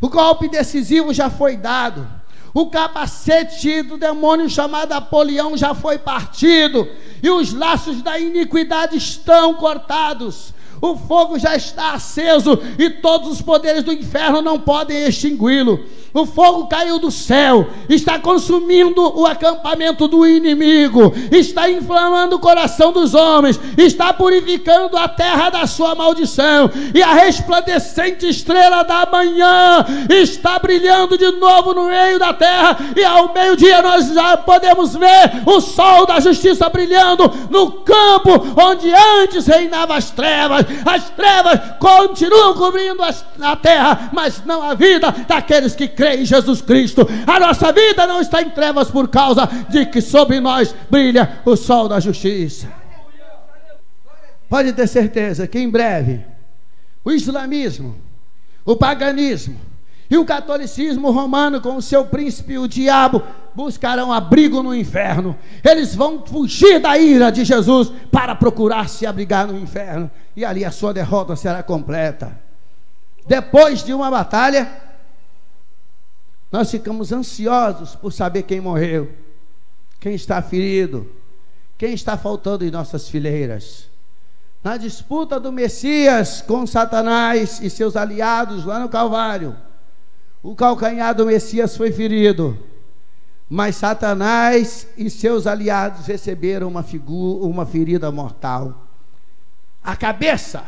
o golpe decisivo já foi dado, o capacete do demônio chamado Apolião já foi partido, e os laços da iniquidade estão cortados. O fogo já está aceso e todos os poderes do inferno não podem extingui-lo. O fogo caiu do céu, está consumindo o acampamento do inimigo, está inflamando o coração dos homens, está purificando a terra da sua maldição, e a resplandecente estrela da manhã está brilhando de novo no meio da terra, e ao meio-dia nós já podemos ver o sol da justiça brilhando no campo onde antes reinavam as trevas continuam cobrindo a terra, mas não a vida daqueles que creem em Jesus Cristo. A nossa vida não está em trevas por causa de que sobre nós brilha o sol da justiça. Pode ter certeza que em breve o islamismo, o paganismo e o catolicismo romano, com o seu príncipe, o diabo, buscarão abrigo no inferno. Eles vão fugir da ira de Jesus para procurar se abrigar no inferno, e ali a sua derrota será completa. Depois de uma batalha, nós ficamos ansiosos por saber quem morreu, quem está ferido, quem está faltando em nossas fileiras. Na disputa do Messias com Satanás e seus aliados lá no Calvário, o calcanhar do Messias foi ferido, mas Satanás e seus aliados receberam uma ferida mortal. A cabeça,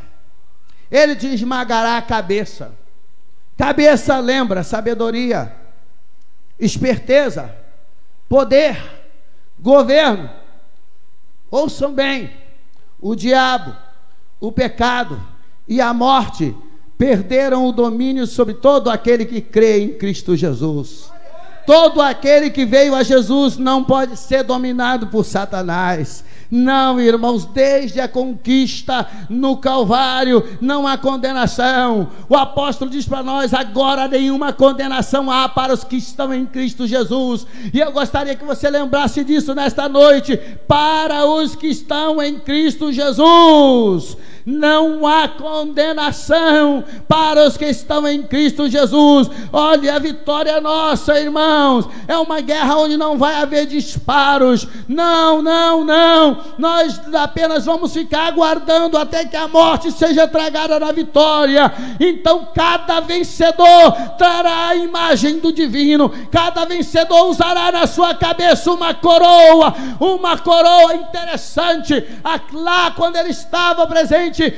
ele te esmagará a cabeça. Cabeça lembra sabedoria, esperteza, poder, governo. Ouçam bem, o diabo, o pecado e a morte perderam o domínio sobre todo aquele que crê em Cristo Jesus. Todo aquele que veio a Jesus não pode ser dominado por Satanás. Não, irmãos, desde a conquista no Calvário não há condenação. O apóstolo diz para nós: agora nenhuma condenação há para os que estão em Cristo Jesus. E eu gostaria que você lembrasse disso nesta noite. Para os que estão em Cristo Jesus, não há condenação para os que estão em Cristo Jesus. Olha, a vitória é nossa, irmãos. É uma guerra onde não vai haver disparos. Não. Nós apenas vamos ficar aguardando até que a morte seja tragada na vitória. Então cada vencedor trará a imagem do divino. Cada vencedor usará na sua cabeça uma coroa interessante. Lá quando ele estava presente,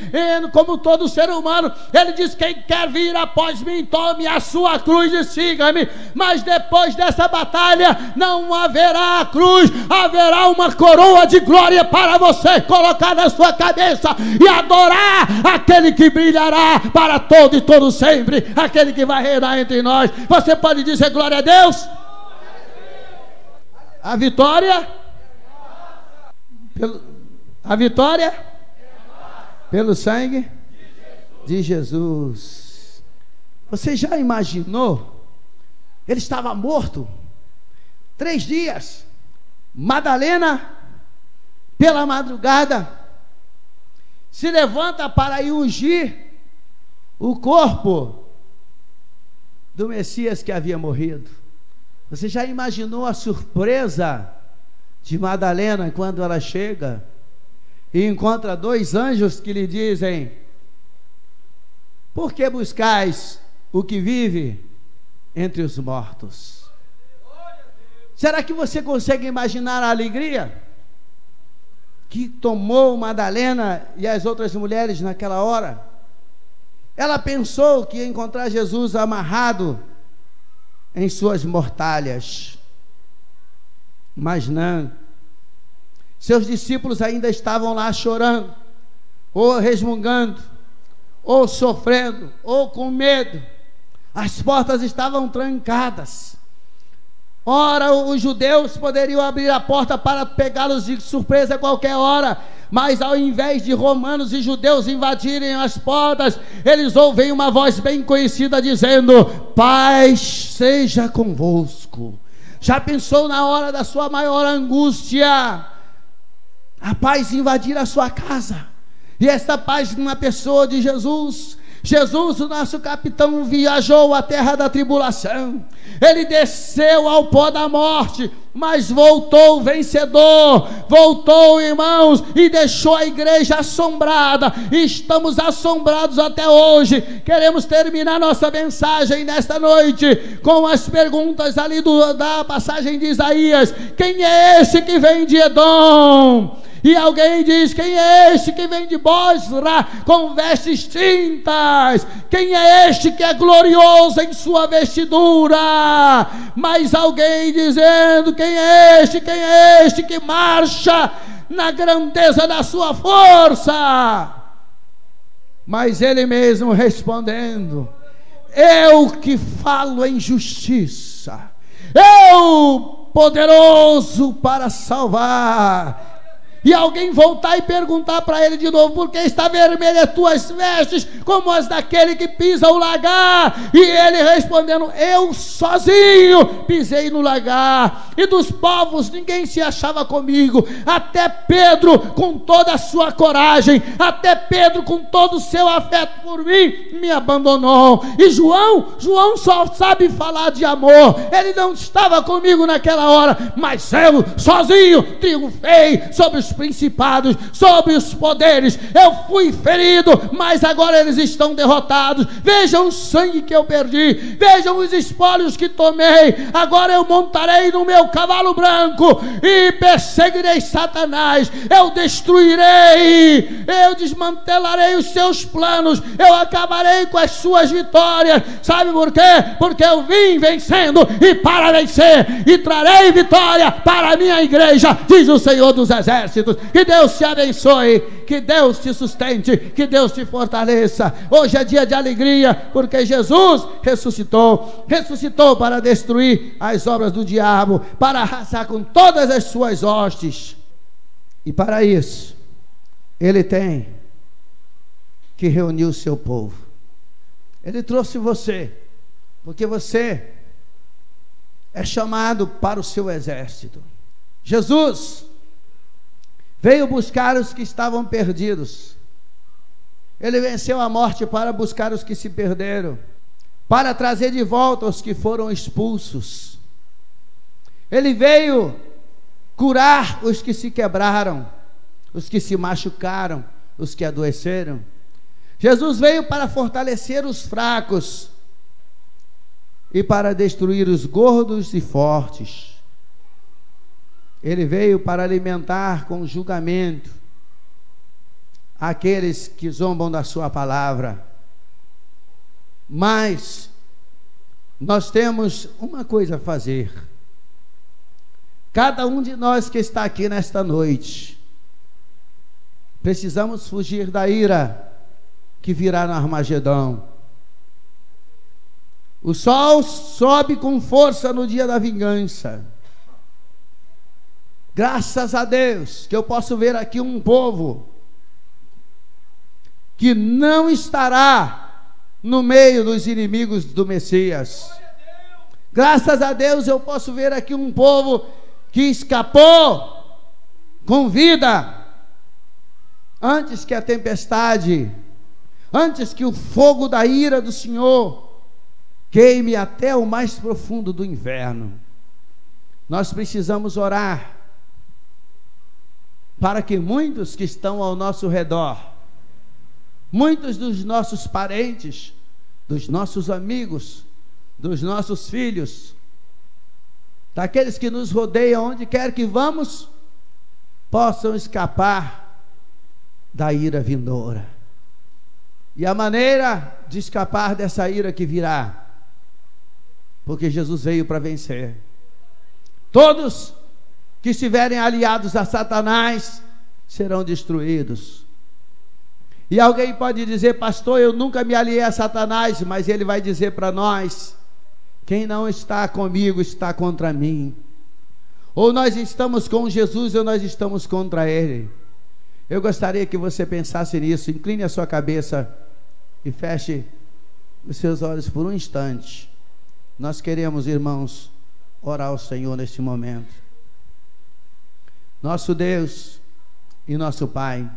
como todo ser humano, ele diz: quem quer vir após mim, tome a sua cruz e siga-me. Mas depois dessa batalha não haverá cruz, haverá uma coroa de glória para você colocar na sua cabeça e adorar aquele que brilhará para todo e todo sempre, aquele que vai reinar entre nós. Você pode dizer glória a Deus? A vitória pelo sangue de Jesus. Você já imaginou? Ele estava morto 3 dias. Madalena, pela madrugada, se levanta para ir ungir o corpo do Messias que havia morrido. Você já imaginou a surpresa de Madalena quando ela chega e encontra 2 anjos que lhe dizem: por que buscais o que vive entre os mortos? Será que você consegue imaginar a alegria que tomou Madalena e as outras mulheres naquela hora? Ela pensou que ia encontrar Jesus amarrado em suas mortalhas, mas não. Seus discípulos ainda estavam lá chorando, ou resmungando, ou sofrendo, ou com medo. As portas estavam trancadas. Ora, os judeus poderiam abrir a porta para pegá-los de surpresa a qualquer hora, mas ao invés de romanos e judeus invadirem as portas, eles ouvem uma voz bem conhecida dizendo: paz seja convosco. Já pensou na hora da sua maior angústia, a paz invadir a sua casa? E esta paz numa pessoa de Jesus. Jesus, o nosso capitão, viajou à terra da tribulação. Ele desceu ao pó da morte, mas voltou vencedor. Voltou, irmãos, e deixou a igreja assombrada. E estamos assombrados até hoje. Queremos terminar nossa mensagem nesta noite com as perguntas ali da passagem de Isaías: quem é esse que vem de Edom? E alguém diz: quem é este que vem de Bosra com vestes tintas? Quem é este que é glorioso em sua vestidura? Mas alguém dizendo: quem é este que marcha na grandeza da sua força? Mas ele mesmo respondendo: eu que falo em justiça, eu poderoso para salvar. E alguém voltar e perguntar para ele de novo: por que está vermelha as tuas vestes como as daquele que pisa o lagar? E ele respondendo: eu sozinho pisei no lagar, e dos povos ninguém se achava comigo. Até Pedro, com toda a sua coragem, até Pedro, com todo o seu afeto por mim, me abandonou. E João só sabe falar de amor. Ele não estava comigo naquela hora, mas eu sozinho triunfei sobre os principados, sobre os poderes. Eu fui ferido, mas agora eles estão derrotados. Vejam o sangue que eu perdi, vejam os espólios que tomei. Agora eu montarei no meu cavalo branco e perseguirei Satanás. Eu destruirei, eu desmantelarei os seus planos, eu acabarei com as suas vitórias. Sabe por quê? Porque eu vim vencendo e para vencer, e trarei vitória para a minha igreja, diz o Senhor dos Exércitos. Que Deus te abençoe, que Deus te sustente, que Deus te fortaleça. Hoje é dia de alegria, porque Jesus ressuscitou para destruir as obras do diabo, para arrasar com todas as suas hostes. E para isso Ele tem que reunir o seu povo. Ele trouxe você, porque você é chamado para o seu exército. Jesus veio buscar os que estavam perdidos. Ele venceu a morte para buscar os que se perderam, para trazer de volta os que foram expulsos. Ele veio curar os que se quebraram, os que se machucaram, os que adoeceram. Jesus veio para fortalecer os fracos e para destruir os gordos e fortes. Ele veio para alimentar com julgamento aqueles que zombam da sua palavra. Mas nós temos uma coisa a fazer. Cada um de nós que está aqui nesta noite, precisamos fugir da ira que virá no Armagedão. O sol sobe com força no dia da vingança. Graças a Deus que eu posso ver aqui um povo que não estará no meio dos inimigos do Messias. Graças a Deus eu posso ver aqui um povo que escapou com vida antes que a tempestade, antes que o fogo da ira do Senhor queime até o mais profundo do inferno. Nós precisamos orar para que muitos que estão ao nosso redor, muitos dos nossos parentes, dos nossos amigos, dos nossos filhos, daqueles que nos rodeiam onde quer que vamos, possam escapar da ira vindoura. E a maneira de escapar dessa ira que virá, porque Jesus veio para vencer. Todos que estiverem aliados a Satanás serão destruídos. E alguém pode dizer: pastor, eu nunca me aliei a Satanás. Mas ele vai dizer para nós Quem não está comigo está contra mim. Ou nós estamos com Jesus ou nós estamos contra Ele. Eu gostaria que você pensasse nisso. Incline a sua cabeça e feche os seus olhos por um instante. Nós queremos, irmãos, orar ao Senhor neste momento. Nosso Deus e nosso Pai,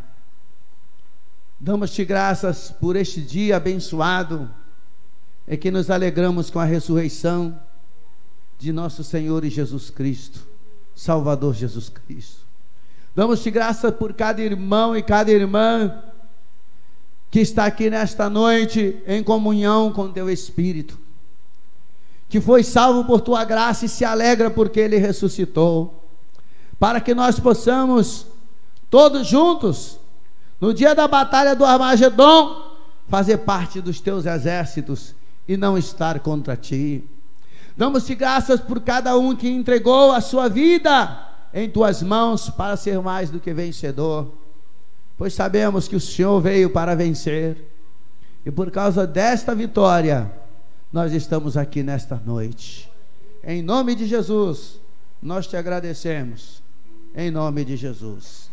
damos-te graças por este dia abençoado, em que nos alegramos com a ressurreição de nosso Senhor e Jesus Cristo, Salvador Jesus Cristo. Damos-te graças por cada irmão e cada irmã que está aqui nesta noite em comunhão com teu Espírito, que foi salvo por tua graça e se alegra porque Ele ressuscitou, para que nós possamos todos juntos, no dia da batalha do Armagedon, fazer parte dos teus exércitos e não estar contra ti. Damos-te graças por cada um que entregou a sua vida em tuas mãos para ser mais do que vencedor, pois sabemos que o Senhor veio para vencer, e por causa desta vitória nós estamos aqui nesta noite. Em nome de Jesus nós te agradecemos, em nome de Jesus.